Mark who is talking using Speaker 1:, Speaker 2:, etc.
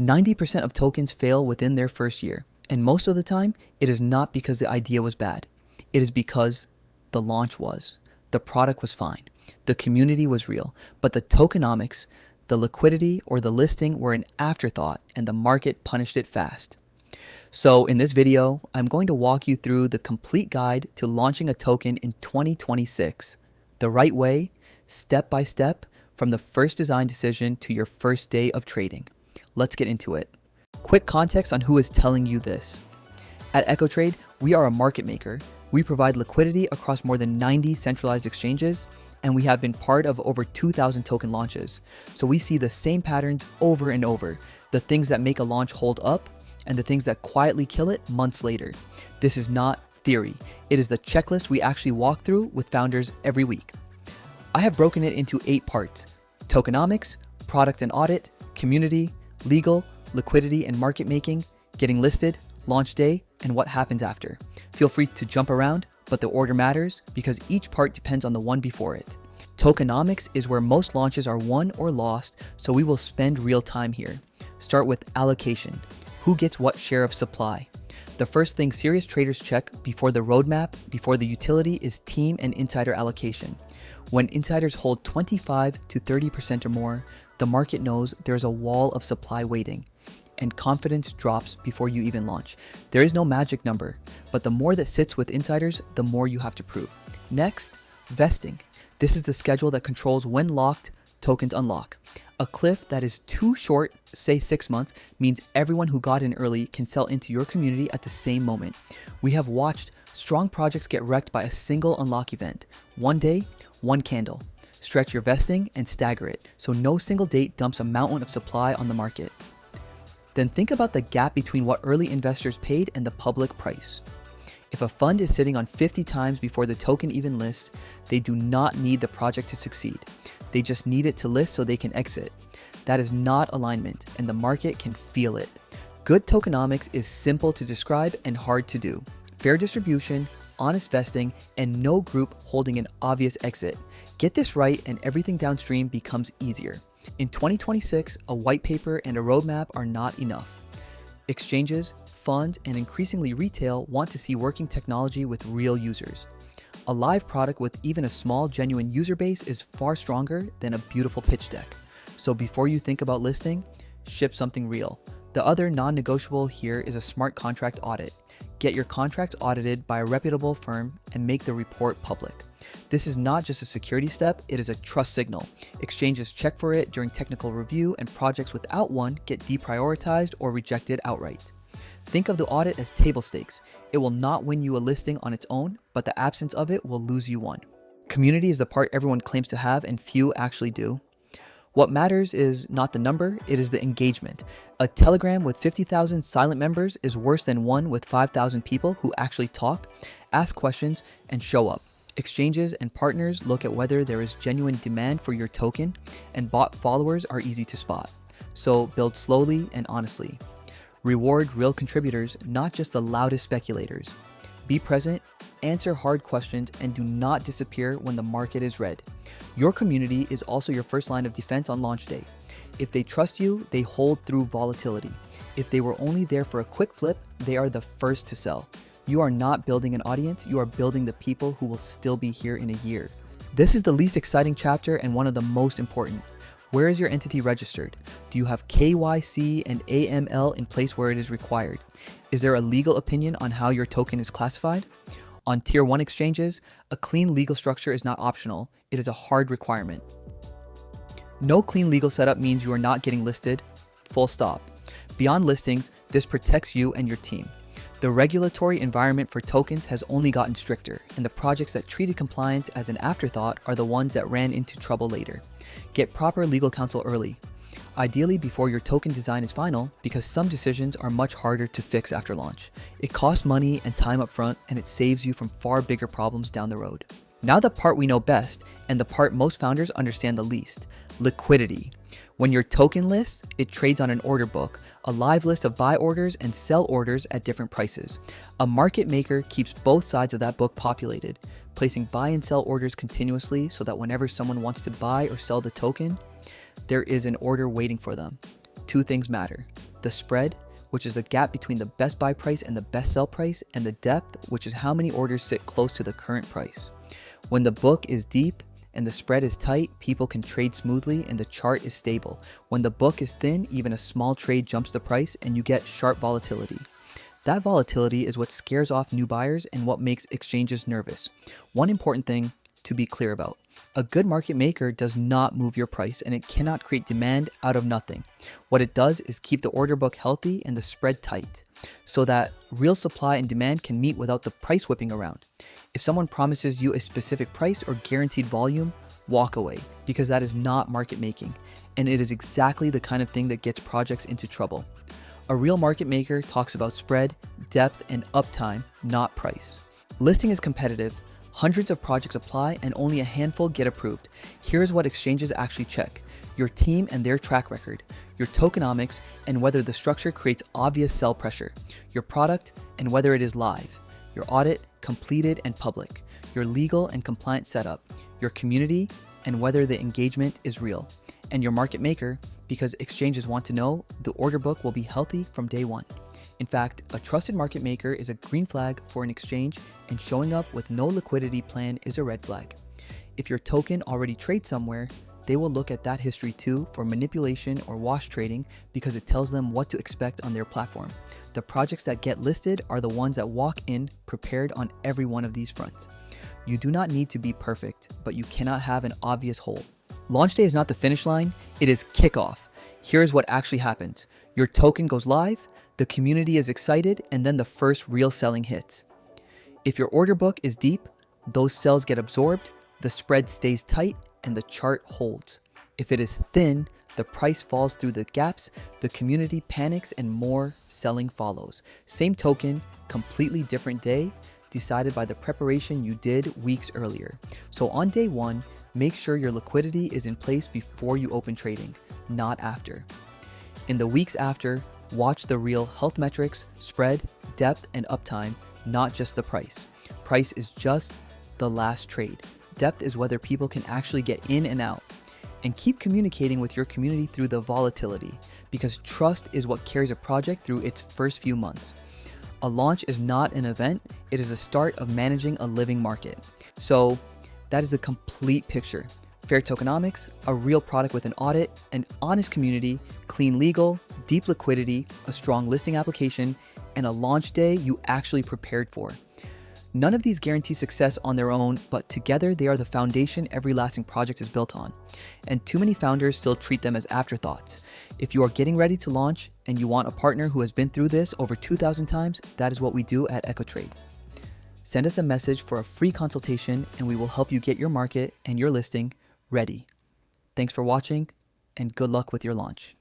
Speaker 1: 90% of tokens fail within their first year, and most of the time, it is not because the idea was bad. It is because the launch was. The product was fine. The community was real, but the tokenomics, the liquidity, or the listing were an afterthought, and the market punished it fast. So in this video, I'm going to walk you through the complete guide to launching a token in 2026, the right way, step by step, from the first design decision to your first day of trading. Let's get into it. Quick context on who is telling you this. At EchoTrade, we are a market maker. We provide liquidity across more than 90 centralized exchanges, and we have been part of over 2,000 token launches. So we see the same patterns over and over, the things that make a launch hold up, and the things that quietly kill it months later. This is not theory. It is the checklist we actually walk through with founders every week. I have broken it into 8 parts: tokenomics, product and audit, community, legal, liquidity and market making, getting listed, launch day, and what happens after. Feel free to jump around, but the order matters because each part depends on the one before it. Tokenomics is where most launches are won or lost, so we will spend real time here. Start with allocation. Who gets what share of supply? The first thing serious traders check before the roadmap, before the utility, is team and insider allocation. When insiders hold 25 to 30% or more, the market knows there's a wall of supply waiting, and confidence drops before you even launch. There is no magic number, but the more that sits with insiders, the more you have to prove. Next, vesting. This is the schedule that controls when locked tokens unlock. A cliff that is too short, say 6 months, means everyone who got in early can sell into your community at the same moment. We have watched strong projects get wrecked by a single unlock event. One day, one candle. Stretch your vesting and stagger it, so no single date dumps a mountain of supply on the market. Then think about the gap between what early investors paid and the public price. If a fund is sitting on 50 times before the token even lists, they do not need the project to succeed. They just need it to list so they can exit. That is not alignment, and the market can feel it. Good tokenomics is simple to describe and hard to do. Fair distribution, honest vesting, and no group holding an obvious exit. Get this right and everything downstream becomes easier. In 2026, a white paper and a roadmap are not enough. Exchanges, funds, and increasingly retail want to see working technology with real users. A live product with even a small, genuine user base is far stronger than a beautiful pitch deck. So before you think about listing, ship something real. The other non-negotiable here is a smart contract audit. Get your contracts audited by a reputable firm and make the report public. This is not just a security step, it is a trust signal. Exchanges check for it during technical review, and projects without one get deprioritized or rejected outright. Think of the audit as table stakes. It will not win you a listing on its own, but the absence of it will lose you one. Community is the part everyone claims to have and few actually do. What matters is not the number, it is the engagement. A Telegram with 50,000 silent members is worse than one with 5,000 people who actually talk, ask questions, and show up. Exchanges and partners look at whether there is genuine demand for your token, and bot followers are easy to spot. So build slowly and honestly. Reward real contributors, not just the loudest speculators. Be present, answer hard questions, and do not disappear when the market is red. Your community is also your first line of defense on launch day. If they trust you, they hold through volatility. If they were only there for a quick flip, they are the first to sell. You are not building an audience, you are building the people who will still be here in a year. This is the least exciting chapter and one of the most important. Where is your entity registered? Do you have KYC and AML in place where it is required? Is there a legal opinion on how your token is classified? On Tier 1 exchanges, a clean legal structure is not optional, it is a hard requirement. No clean legal setup means you are not getting listed, full stop. Beyond listings, this protects you and your team. The regulatory environment for tokens has only gotten stricter, and the projects that treated compliance as an afterthought are the ones that ran into trouble later. Get proper legal counsel early, ideally before your token design is final, because some decisions are much harder to fix after launch. It costs money and time up front, and it saves you from far bigger problems down the road. Now the part we know best, and the part most founders understand the least: liquidity. When your token lists, it trades on an order book, a live list of buy orders and sell orders at different prices. A market maker keeps both sides of that book populated, placing buy and sell orders continuously so that whenever someone wants to buy or sell the token, there is an order waiting for them. two things matter: the spread, which is the gap between the best buy price and the best sell price, and the depth, which is how many orders sit close to the current price. When the book is deep and the spread is tight, people can trade smoothly and the chart is stable. When the book is thin, even a small trade jumps the price and you get sharp volatility. That volatility is what scares off new buyers and what makes exchanges nervous. One important thing to be clear about: a good market maker does not move your price, and it cannot create demand out of nothing. What it does is keep the order book healthy and the spread tight, so that real supply and demand can meet without the price whipping around. If someone promises you a specific price or guaranteed volume, walk away, because that is not market making, and it is exactly the kind of thing that gets projects into trouble. A real market maker talks about spread, depth, and uptime, not price. Listing is competitive. Hundreds of projects apply and only a handful get approved. Here's what exchanges actually check: your team and their track record, your tokenomics and whether the structure creates obvious sell pressure, your product and whether it is live, your audit, completed and public, your legal and compliance setup, your community and whether the engagement is real, and your market maker, because exchanges want to know the order book will be healthy from day one. In fact, a trusted market maker is a green flag for an exchange, and showing up with no liquidity plan is a red flag. If your token already trades somewhere, they will look at that history too for manipulation or wash trading, because it tells them what to expect on their platform. The projects that get listed are the ones that walk in prepared on every one of these fronts. You do not need to be perfect, but you cannot have an obvious hole. Launch day is not the finish line, it is kickoff. Here's what actually happens: your token goes live, the community is excited, and then the first real selling hits. If your order book is deep, those sells get absorbed, the spread stays tight, and the chart holds. If it is thin, the price falls through the gaps, the community panics, and more selling follows. Same token, completely different day, decided by the preparation you did weeks earlier. So on day one, make sure your liquidity is in place before you open trading, not after. In the weeks after, watch the real health metrics: spread, depth, and uptime, not just the price. Price is just the last trade. Depth is whether people can actually get in and out. And keep communicating with your community through the volatility, because trust is what carries a project through its first few months. A launch is not an event, it is the start of managing a living market. So that is the complete picture. Fair tokenomics, a real product with an audit, an honest community, clean legal, deep liquidity, a strong listing application, and a launch day you actually prepared for. None of these guarantee success on their own, but together they are the foundation every lasting project is built on. And too many founders still treat them as afterthoughts. If you are getting ready to launch and you want a partner who has been through this over 2,000 times, that is what we do at EchoTrade. Send us a message for a free consultation and we will help you get your market and your listing ready. Thanks for watching and good luck with your launch.